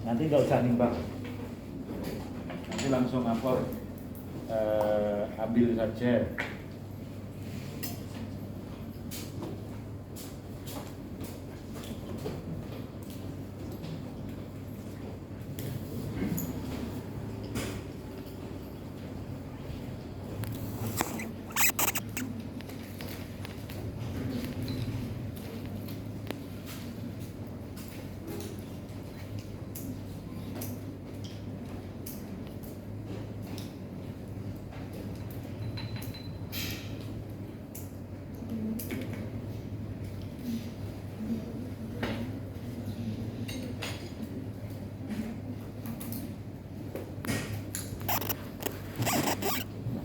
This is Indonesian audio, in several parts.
Nanti nggak usah nimbang, nanti langsung ambil saja.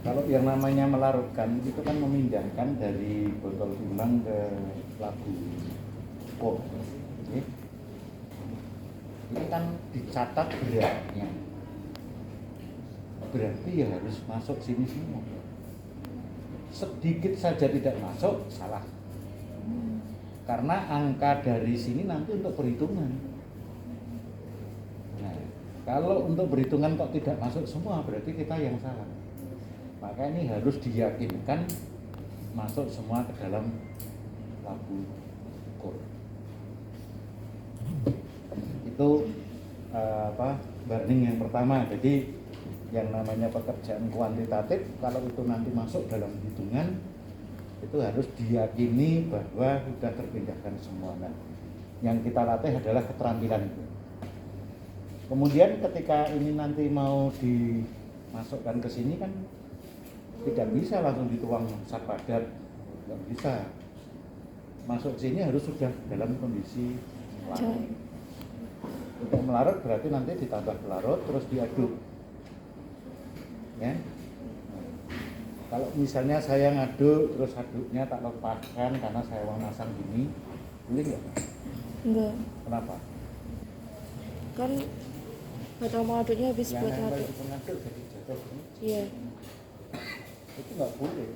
Kalau yang namanya melarutkan itu kan memindahkan dari botol timbang ke labu pop. Ini kan dicatat beratnya, berarti ya harus masuk sini semua. Sedikit saja tidak masuk, salah. Karena angka dari sini nanti untuk perhitungan. Nah, kalau untuk perhitungan kok tidak masuk semua, berarti kita yang salah. Maka ini harus diyakinkan masuk semua ke dalam labu ukur. Itu burning yang pertama. Jadi yang namanya pekerjaan kuantitatif, kalau itu nanti masuk dalam hitungan, itu harus diyakini bahwa sudah terpindahkan semua. Nah, yang kita latih adalah keterampilan itu. Kemudian ketika ini nanti mau dimasukkan ke sini kan tidak bisa langsung dituang sak padat, nggak bisa. Masuk sini harus sudah dalam kondisi larut. Untuk melarut berarti nanti ditambah pelarut terus diaduk. Ya. Kalau misalnya saya ngaduk terus aduknya tak lepaskan karena saya mau masang gini, boleh nggak? Enggak. Kenapa? Kan batang pengaduknya habis Yang buat nempel ngaduk. di pengaduk jadi jatuh. Iya. Itu nggak boleh.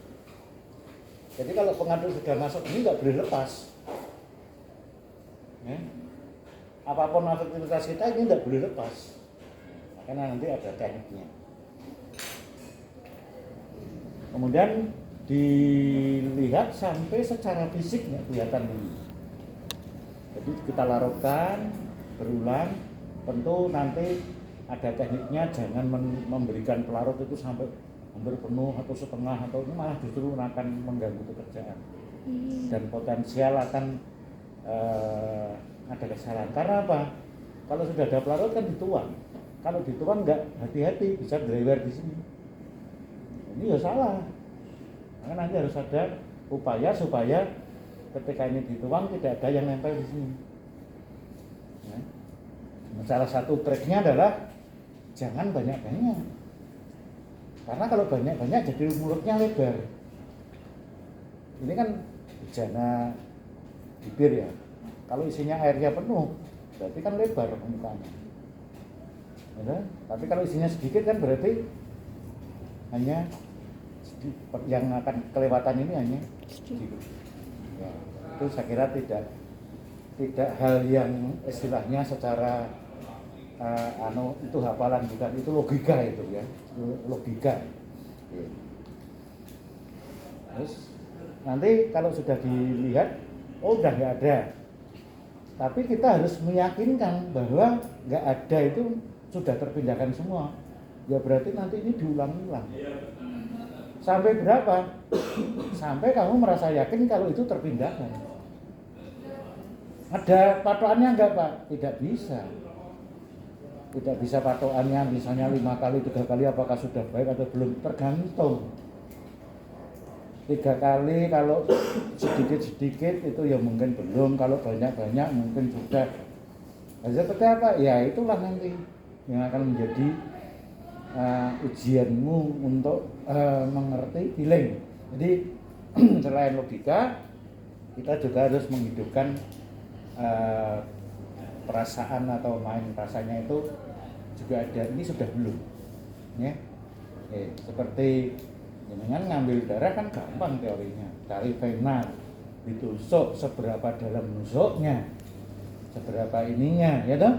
Jadi kalau pengaduk sudah masuk ini nggak boleh lepas. Ya. Apapun aktivitas kita ini nggak boleh lepas. Karena nanti ada tekniknya. Kemudian dilihat sampai secara fisik nggak kelihatan ini. Jadi kita larutkan berulang. Tentu nanti ada tekniknya, jangan memberikan pelarut itu sampai hampir penuh atau setengah, atau ini malah justru akan mengganggu pekerjaan dan potensial akan ada kesalahan. Karena apa? Kalau sudah ada pelarut kan dituang. Kalau dituang nggak hati-hati bisa drewer di sini. Ini ya salah. Maka nanti harus ada upaya supaya ketika ini dituang tidak ada yang nempel di sini. Ya. Salah satu triknya adalah jangan banyak-banyak. Karena kalau banyak-banyak jadi mulutnya lebar. Ini kan bejana bibir ya. Kalau isinya airnya penuh, berarti kan lebar permukaannya. Ya, tapi kalau isinya sedikit kan berarti hanya yang akan kelewatan ini hanya sedikit. Ya, itu saya kira tidak hal yang istilahnya secara itu hafalan, bukan, itu logika itu ya, logika. Terus nanti kalau sudah dilihat, oh udah nggak ada, tapi kita harus meyakinkan bahwa nggak ada itu sudah terpindahkan semua. Ya berarti nanti ini diulang-ulang. Sampai berapa? Sampai kamu merasa yakin kalau itu terpindahkan. Ada patokannya enggak, Pak? Tidak bisa. Tidak bisa patokannya misalnya 5 kali, 3 kali apakah sudah baik atau belum, tergantung. 3 kali kalau sedikit-sedikit itu ya mungkin belum, kalau banyak-banyak mungkin sudah. Nah, seperti apa? Ya itulah nanti yang akan menjadi ujianmu untuk mengerti feeling. Jadi selain logika, kita juga harus menghidupkan perasaan atau main rasanya itu juga ada. Ini sudah belum, ya. Seperti dengan ngambil darah kan gampang teorinya, cari vena, ditusuk seberapa dalam nusuknya, seberapa ininya, ya toh.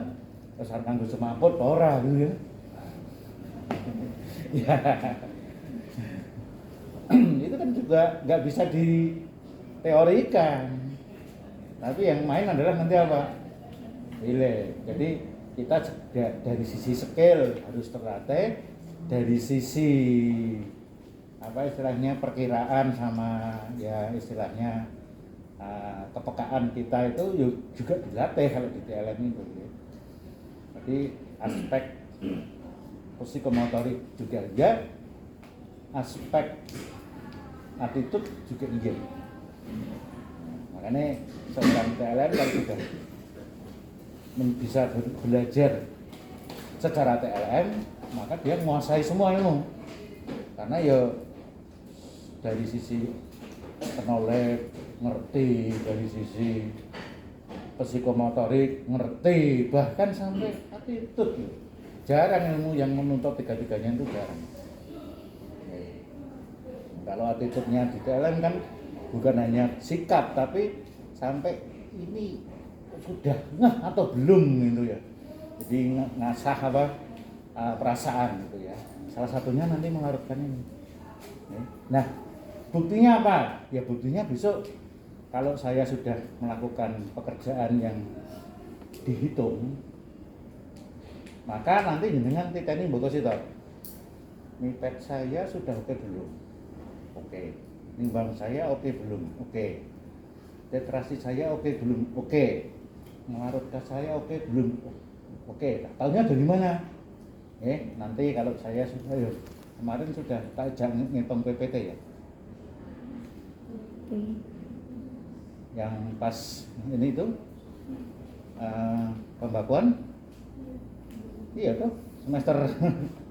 Terus arep kanggo semaput apa ora gitu ya. Ya. Itu kan juga nggak bisa diteorikan. Tapi yang main adalah nanti apa? Relay. Jadi kita dari sisi skill harus terlatih, dari sisi apa istilahnya perkiraan sama ya istilahnya kepekaan kita itu juga dilatih kalau di TLM itu. Jadi aspek psikomotorik juga ya, aspek attitude juga iya. Makanya seorang TLM kalau sudah bisa belajar secara TLM, maka dia menguasai semua ilmu. Karena ya dari sisi knowledge ngerti, dari sisi psikomotorik ngerti, bahkan sampai attitude. Jarang ilmu yang menuntut tiga-tiganya itu jarang. Kalau attitude-nya di TLM kan bukan hanya sikap, tapi sampai ini sudah ngeh atau belum gitu ya. Jadi ngasah apa perasaan gitu ya. Salah satunya nanti melarutkan ini. Nah, buktinya apa? Ya buktinya besok kalau saya sudah melakukan pekerjaan yang dihitung, maka nanti jenengan titeni mbok sitok. Mipet saya sudah oke belum? Oke. Nimbang saya oke belum? Oke. Tetrasi saya oke belum? Oke. Melarut gas saya oke belum? Oke. Tahunya dari mana? Nanti kalau saya sudah kemarin sudah tak ajak ngitung PPT ya. Yang pas ini itu pembakuan, iya tuh semester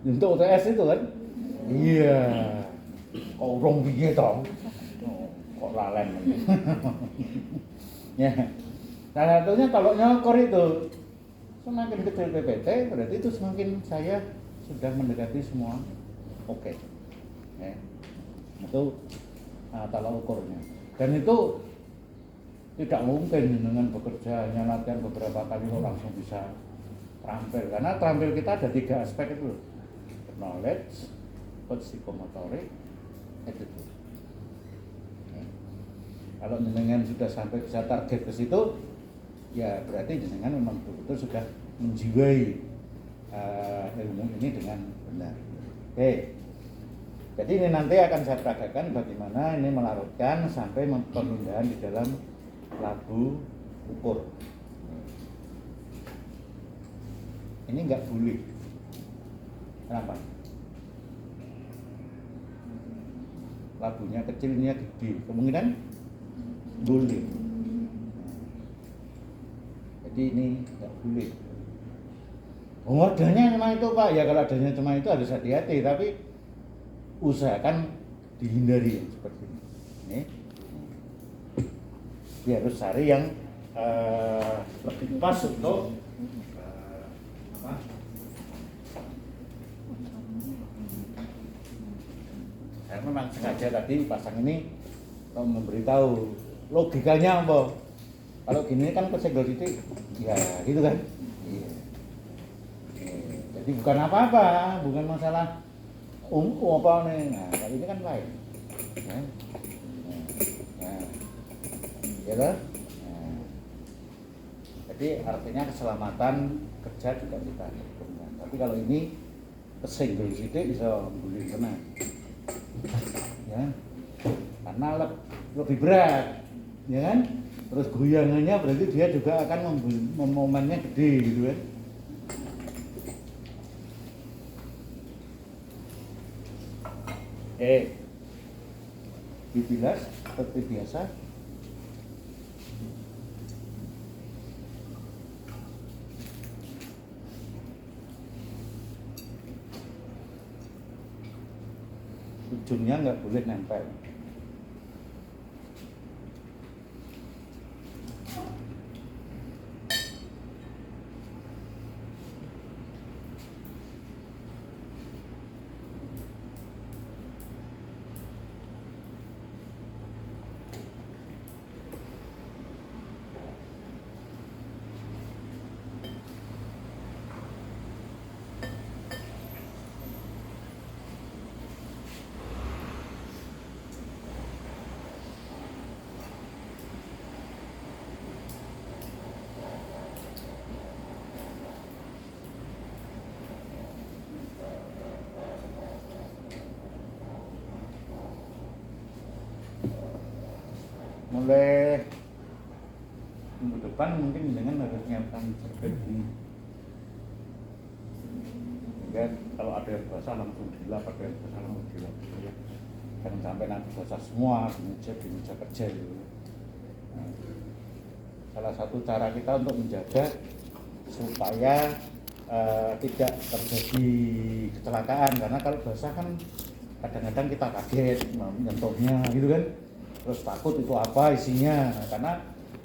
untuk UTS itu kan, iya, kok urung piye toh, kok lalen, ya, salah satunya kalau nyokor itu semakin kecil PPT berarti itu semakin saya sudah mendekati semua, oke. Ya. Itu tolak ukurnya, dan itu tidak mungkin dengan bekerja hanya latihan beberapa kali kok langsung bisa terampil, karena terampil kita ada 3 aspek itu, knowledge, psikomotorik, attitude. Kalau jenengan sudah sampai bisa target ke situ, ya berarti jenengan memang betul-betul sudah menjiwai ilmu ini dengan benar. Oke. Jadi ini nanti akan saya peragakan bagaimana ini melarutkan sampai pemindahan di dalam labu ukur. Ini enggak boleh. Kenapa? Labunya kecilnya gede, kemungkinan boleh. Jadi ini enggak boleh. Oh, adanya cuma itu Pak, ya kalau adanya cuma itu harus hati-hati, tapi usahakan dihindari yang seperti ini. Dia harus cari yang lebih pas untuk saya memang sengaja tadi pasang ini untuk memberitahu logikanya apa. Kalau gini kan kesenggol titik, ya gitu kan. Iya. Jadi bukan apa-apa, bukan masalah apa nih. Nah, kali ini kan lain. Ya kan? Jadi artinya keselamatan kerja juga kita hitungkan. Tapi kalau ini kesenggol titik bisa boleh kena. Ya. Karena lebih berat, ya kan? Terus goyangannya berarti dia juga akan momennya gede gitu kan. Dibilas seperti biasa. Ujungnya nggak boleh nempel. mulai minggu depan mungkin dengan harus nyiapkan seperti sehingga kalau ada yang basah langsung dilap, ada yang basah langsung dilap gitu ya. Jangan sampai nanti basah semua di meja kerja gitu. Nah, salah satu cara kita untuk menjaga supaya tidak terjadi kecelakaan, karena kalau basah kan kadang-kadang kita kaget menyentuhnya gitu kan, terus takut itu apa isinya. Nah, karena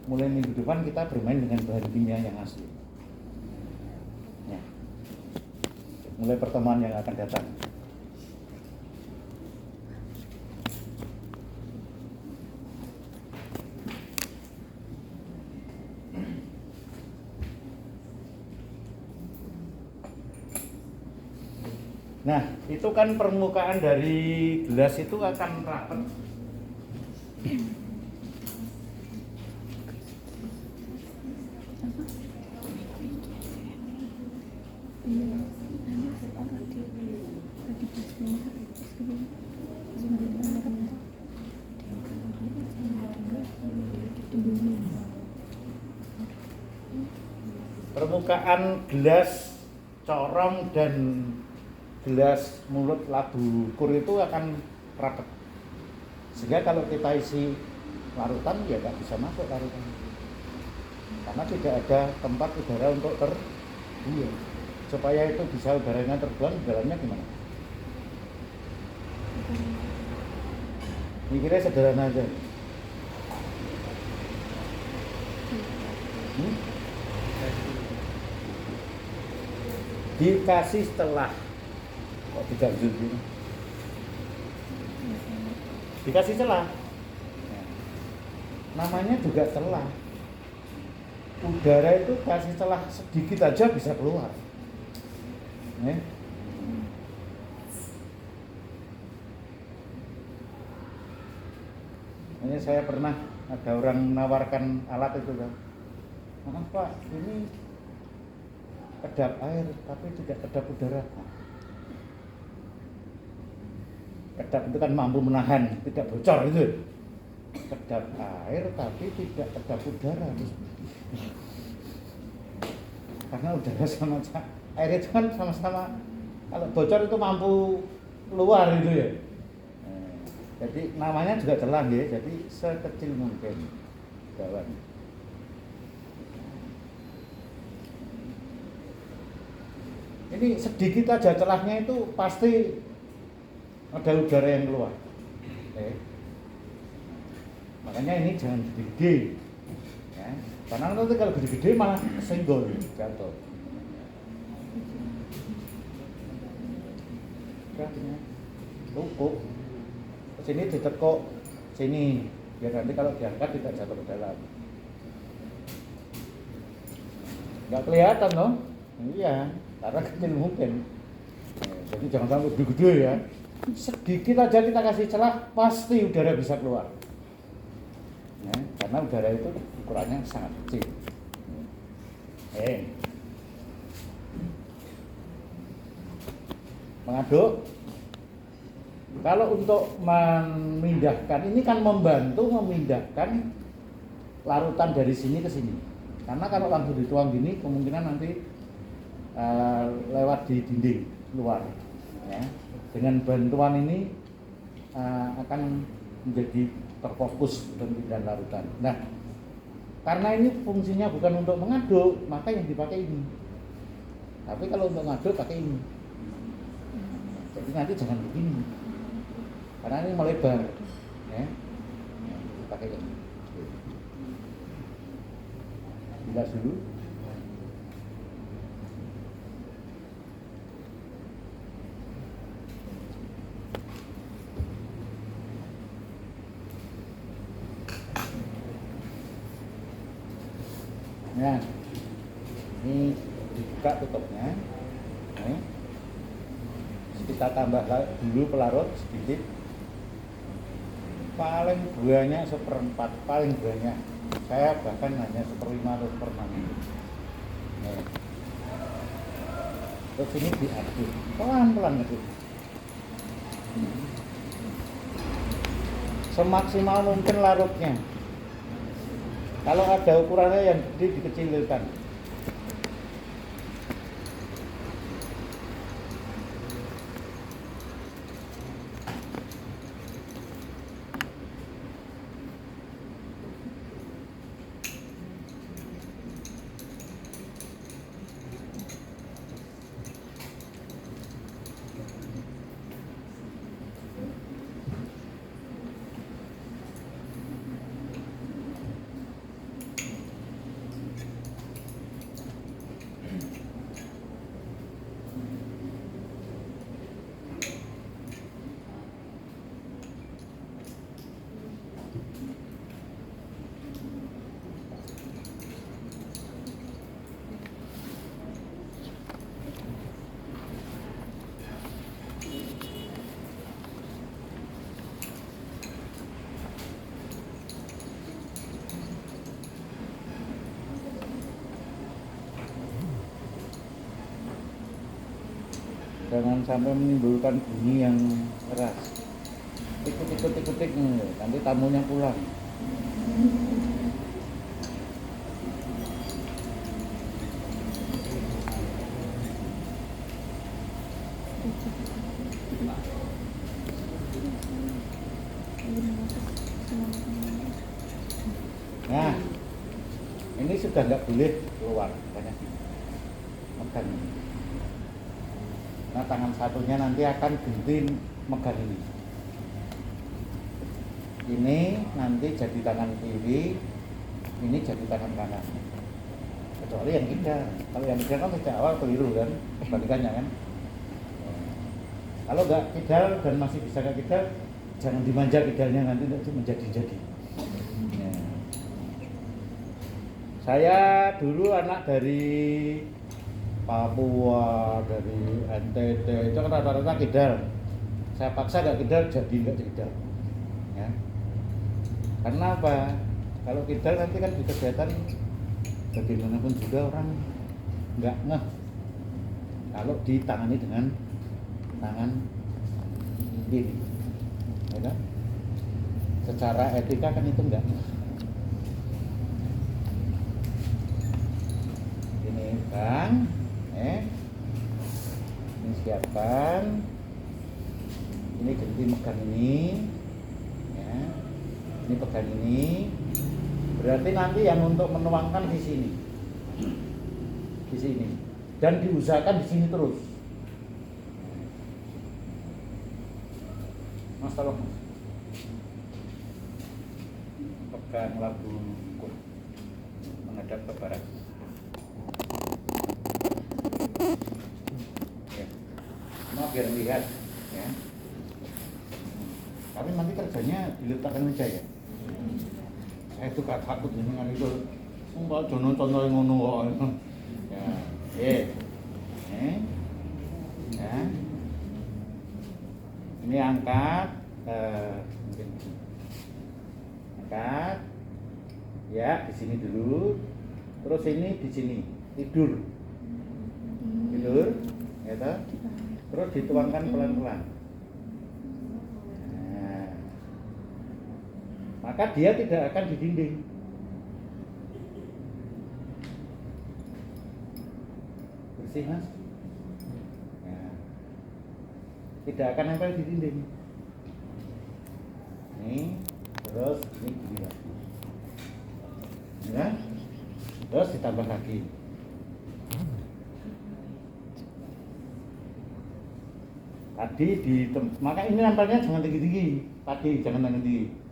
mulai minggu depan kita bermain dengan bahan kimia yang asli ya. Mulai pertemuan yang akan datang. Nah, itu kan permukaan dari gelas itu akan rapat. Permukaan gelas corong dan gelas mulut labu kur itu akan rapat, sehingga kalau kita isi larutan ya nggak bisa masuk larutan, karena tidak ada tempat udara untuk terbuang. Supaya itu bisa udaranya terbuang, dalamnya gimana? Mikirnya sederhana aja. Dikasih setelah, kok tidak jujur? Dikasih celah, namanya juga celah. Udara itu kasih celah sedikit aja bisa keluar. Ini saya pernah ada orang menawarkan alat itu kan, maaf Pak, ini kedap air tapi tidak kedap udara. Kedap itu kan mampu menahan, tidak bocor itu. Kedap air tapi tidak kedap udara. Karena udara sama air itu kan sama-sama, kalau bocor itu mampu keluar gitu ya. Jadi namanya juga celah ya, jadi sekecil mungkin kawan. Ini sedikit aja celahnya itu pasti ada udara yang keluar. Makanya ini jangan gede-gede, ya. Karena nanti kalau gede-gede malah senggol, jatuh. Cukup. Sini ditekuk sini, biar nanti kalau diangkat tidak jatuh ke dalam. Nggak kelihatan loh, iya, karena kecil mungkin. Jadi jangan sampai gede-gede ya. Sedikit aja kita kasih celah, pasti udara bisa keluar. Ya, karena udara itu ukurannya sangat kecil. Mengaduk. Kalau untuk memindahkan, ini kan membantu memindahkan larutan dari sini ke sini. Karena kalau langsung dituang gini, kemungkinan nanti lewat di dinding luar. Ya. Dengan bantuan ini akan menjadi terfokus pemindahan larutan. Nah, karena ini fungsinya bukan untuk mengaduk, maka yang dipakai ini. Tapi kalau untuk mengaduk pakai ini. Jadi nanti jangan begini. Karena ini melebar, ya. Pakai ini. Bilas dulu. Nah, ini dibuka tutupnya. Kita tambah dulu pelarut sedikit. Paling banyak 1/4, paling banyak. Saya bahkan hanya 1/5 atau 1/6. Terus ini diaduk pelan-pelan itu. Semaksimal mungkin larutnya. Kalau ada ukurannya yang gede dikecilkan. Jangan sampai menimbulkan bunyi yang keras. Ikut-ikut nanti tamunya pulang. Nah, ini sudah nggak boleh keluar banyak megang ini. Nah, tangan satunya nanti akan ganti megang ini. Ini nanti jadi tangan kiri, ini jadi tangan kanan. Kecuali yang kidal. Kalau yang kidal kan sejak awal keliru kan, kebalikannya kan. Kalau nggak kidal dan masih bisa nggak kidal, jangan dimanja kidalnya, nanti itu menjadi-jadi. Ya. Saya dulu anak dari Papua, dari NTT, itu kan rata-rata kidal. Saya paksa nggak kidal, jadi nggak kidal. Ya. Karena apa? Kalau kidal nanti kan di kegiatan bagaimanapun juga orang nggak ngeh kalau ditangani dengan tangan kiri, ya kan? Secara etika kan itu enggak. Ini kan, ini siapkan, ini ganti megang ini, ya. Ini pegang ini, berarti nanti yang untuk menuangkan di sini, dan diusahakan di sini terus. Mas tolong mas, pegang labu lingkung menghadap ke barat. Ya. Mau biar lihat, ya. Tapi nanti kerjanya diletakkan meja ya. Saya itu gak takut dengan itu. Enggak contoh yang ngono kok. Ya, ya. Ini angkat, angkat, ya di sini dulu, terus ini di sini tidur, ya toh? Terus dituangkan pelan-pelan. Nah, maka dia tidak akan di dinding. Bersih mas. Tidak akan nempel di dinding. Ini terus ini gini lagi, ya, terus ditambah lagi. Tadi maka ini nempelnya jangan tinggi-tinggi. Tadi jangan tinggi.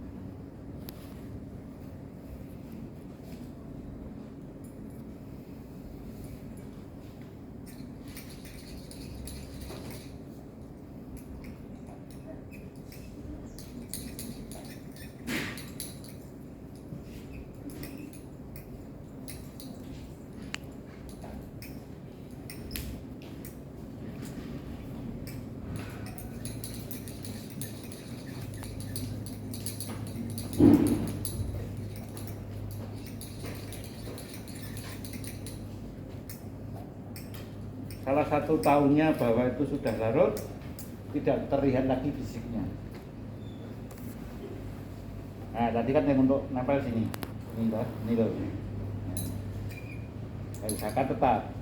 Salah satu tahunnya bahwa itu sudah larut, tidak terlihat lagi fisiknya. Nah, tadi kan yang untuk nempel sini. Ini dah, ini loh. Nah, usahakan tetap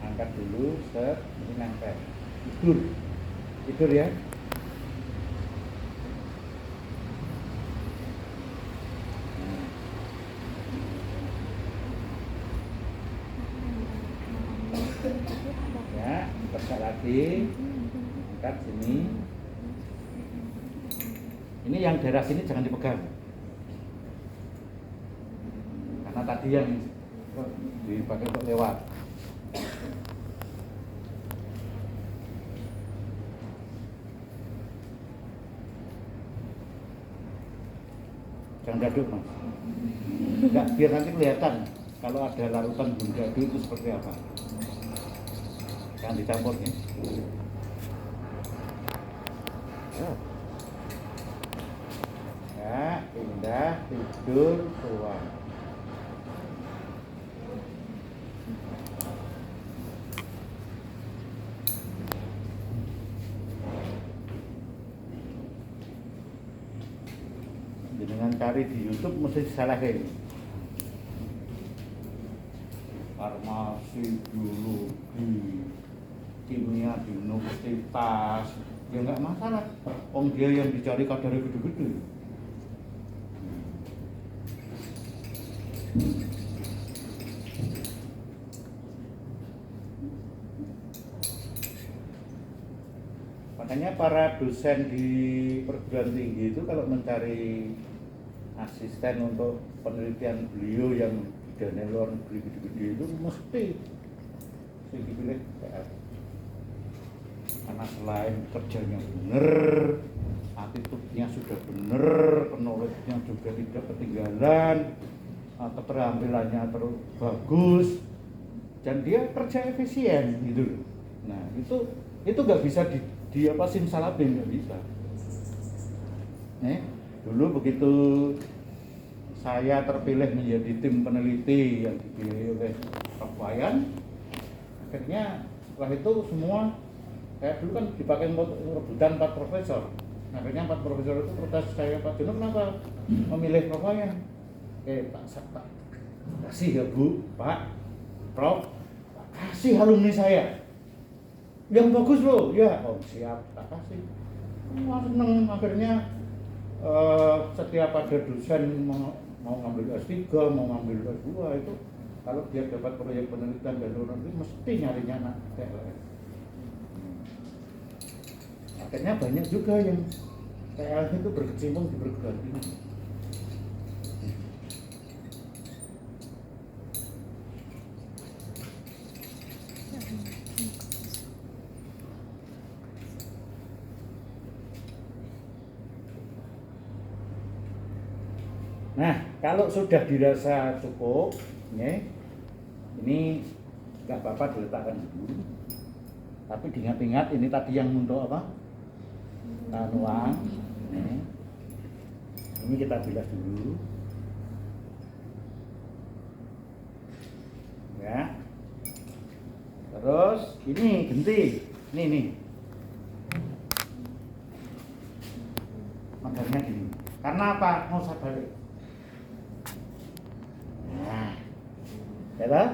angkat dulu, set, ini nangkep. Tidur ya. Ya, tegak lagi, angkat sini. Ini yang daerah sini jangan dipegang, karena tadi yang dipakai untuk lewat. Jangan gaduk mas, enggak, biar nanti kelihatan kalau ada larutan bundadu itu seperti apa. Jangan dicampur ya. Ya, pindah, tidur, tuang. Dengan cari di YouTube mesti salah ini. Farmasi, biologi, kimia di universitas, ya nggak masalah. Om dia yang dicari kadarnya gede-gede. Makanya para dosen di perguruan tinggi itu kalau mencari asisten untuk penelitian beliau yang dana luar negeri gede-gede itu mesti dipilih PR. Karena selain kerjanya bener, attitude-nya sudah bener, knowledge-nya juga tidak ketinggalan, keterampilannya terus bagus, dan dia kerja efisien gitu. Nah itu nggak bisa di apa simsalabim, nggak bisa. Dulu begitu saya terpilih menjadi tim peneliti yang dibiayai oleh Pak Wayan, akhirnya setelah itu semua kayak dulu kan dipakai rebutan 4 profesor. Akhirnya 4 profesor itu protes saya, Pak Jono kenapa memilih Pak Wayan? Tak kasih ya Bu, Pak, Prof, kasih alumni saya yang bagus loh, ya, oh siap, tak kasih. Wah seneng, akhirnya setiap ada dosen mau ngambil S3, mau ngambil S2 itu kalau dia dapat proyek penelitian dari luar negeri mesti nyarinya anak PLN. Akhirnya banyak juga yang PLN itu berkecimpung di perguruan tinggi. Nah, kalau sudah dirasa cukup, ya, ini nggak apa-apa diletakkan dulu. Tapi diingat-ingat ini tadi yang untuk apa? Uang. Ini kita bilas dulu. Ya. Terus ini genti, nih. Magarnya gini. Karena apa? Mau saya balik. Nah, ya toh?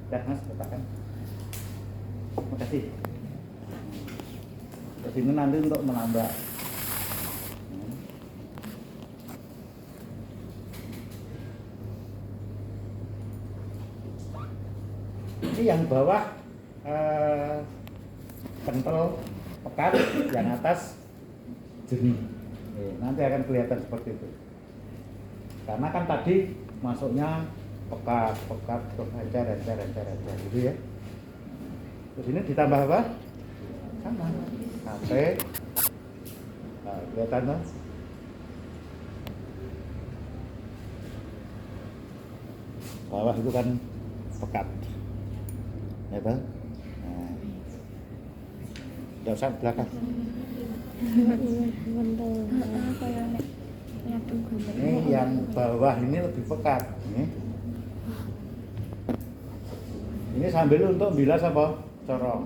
Udah mas, letakkan. Terima kasih. Terus ini nanti untuk menambah. Ini yang bawah kental, pekat, yang atas jernih. Nanti akan kelihatan seperti itu. Karena kan tadi masuknya pekat, terus encer gitu ya. Terus ini ditambah apa? Sama. Sate. Nah, kelihatan kan? Bawah itu kan pekat. Ya Bang? Nah. Enggak usah belakang. Ini yang bawah ini lebih pekat. Ini sambil untuk bilas apa? Corong.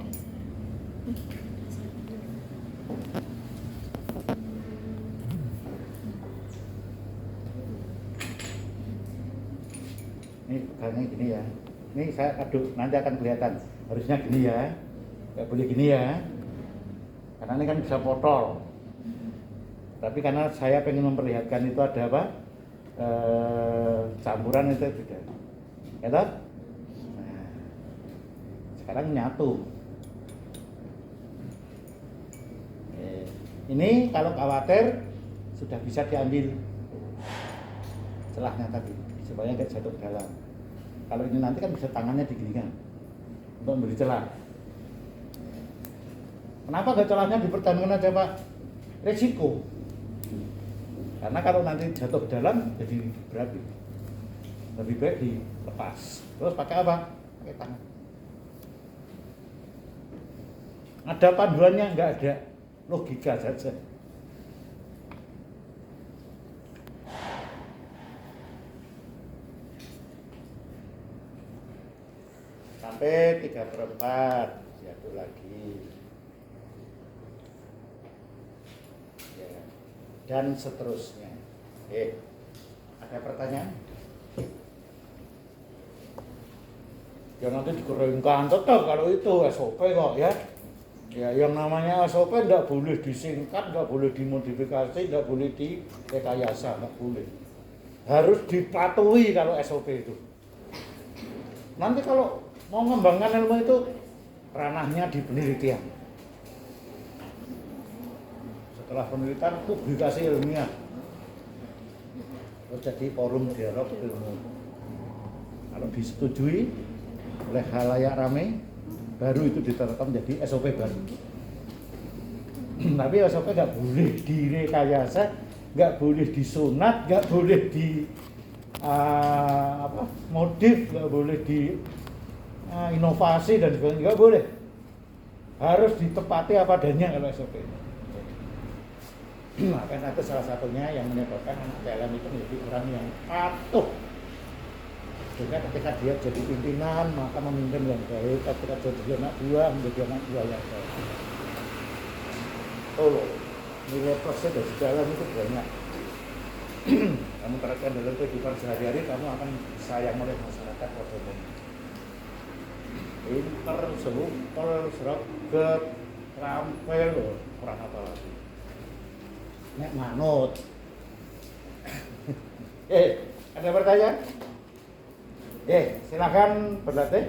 Ini pegangnya gini ya. Ini saya aduk, nanti akan kelihatan. Harusnya gini ya. Nggak boleh gini ya. Karena ini kan bisa potol. Tapi karena saya pengen memperlihatkan itu ada apa? Campuran itu tidak. Ya toh? Nah, sekarang nyatu. Ini kalau khawatir sudah bisa diambil celahnya tadi supaya nggak jatuh ke dalam. Kalau ini nanti kan bisa tangannya diginikan untuk memberi celah. Kenapa nggak celahnya dipertahankan aja Pak? Resiko. Karena kalau nanti jatuh ke dalam jadi berapi. Lebih baik dilepas. Terus pakai apa? Pakai tangan. Ada panduannya? Nggak ada. Logika saja. Sampai 3/4 jatuh lagi ya. Dan seterusnya. Ada pertanyaan? Ya nanti dikeringkan tetap kalau itu SOP kok ya. Ya yang namanya SOP tidak boleh disingkat, tidak boleh dimodifikasi, tidak boleh direkayasa, tidak boleh. Harus dipatuhi kalau SOP itu. Nanti kalau mau mengembangkan ilmu itu ranahnya di penelitian. Setelah penelitian publikasi ilmiah. Terus jadi forum dialog ilmu. Kalau disetujui oleh khalayak ramai, baru itu ditetapkan menjadi SOP baru. Tapi SOP nggak boleh direkayasa, nggak boleh disunat, nggak boleh di modif, nggak boleh di inovasi dan sebagainya, nggak boleh. Harus ditepati apa adanya kalau SOP. Karena itu salah satunya yang menyebabkan anak PLN itu menjadi orang yang patuh. Sehingga ketika dia jadi pimpinan, maka memimpin yang baik. Ketika jadi anak buah, menjadi anak buah yang baik. Nilai plusnya dari dalam itu banyak. Kamu terapkan dalam kehidupan sehari-hari, kamu akan disayang oleh masyarakat pada umumnya. Pinter, selupel, seraget, terampil, kurang apa lagi. Nek manut. Ada pertanyaan? Silakan berlatih.